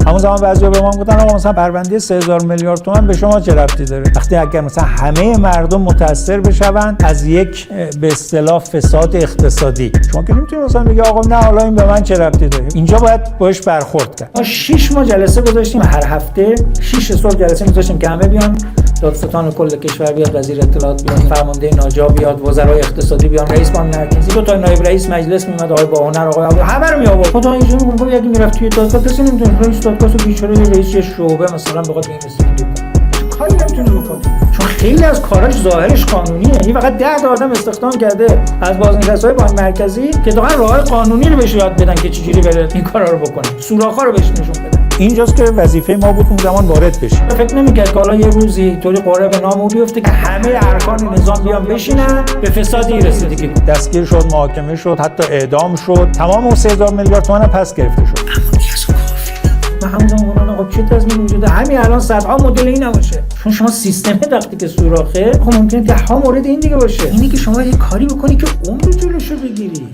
همون زمان بعضیا به ما گفتن آقا مثلا پرونده 3000 میلیارد تومان به شما چه ربطی داره؟ وقتی اگر مثلا همه مردم متاثر بشون از یک به اصطلاح فساد اقتصادی، شما که نمیتونید مثلا بگی آقا نه حالا این به من چه ربطی داره. اینجا باید باش برخورد کرد. ما 6 ماه جلسه گذاشتیم، هر هفته 6 صبح جلسه می‌ذاشتیم که همه بیان، دادستان کل کشور بیاد، وزیر اطلاعات بیاد، فرمانده ناجا بیاد، وزرای اقتصادی بیان، رئیس بانک مرکزی، دو تا نایب رئیس مجلس میومد، آقای با هنر، آقای همه رو می آورد. خدا اینجوری میگم یکی میرفت توی دادگاه، کسی نمیدونه رئیس دادگاه بیچاره رئیس شعبه مثلا بخواد اینوستیگیت کنه، کاری نمیتونه بکنه، چون خیلی از کاراش ظاهرش قانونیه. این فقط 10 تا آدم استخدام کرده از بازنشسته‌های بانک مرکزی که واقعا راههای قانونی رو بهش یاد بدن که چجوری بره این کارا رو بکنه، سوراخ‌ها رو بهش نشون بدن. اینجاست که وظیفه ما بود اون زمان وارد بشیم. فکر نمی‌کرد که حالا یه روزی طوری قرعه به نام بیفته که همه ارکان نظام بیان بشینن، به فسادی رسیدگی کنن. دستگیر شد، محاکمه شد، حتی اعدام شد. تمام اون 3000 میلیارد تومان پس گرفته شد. من همون زمان آقا چه تضمین وجوده؟ همین الان صدها مدل این نباشه، چون شما سیستم وقتی که سوراخه، خب ممکنه ده ها مورد این دیگه باشه. اینی که شما یه کاری بکنی که عمر جلوشو بگیری.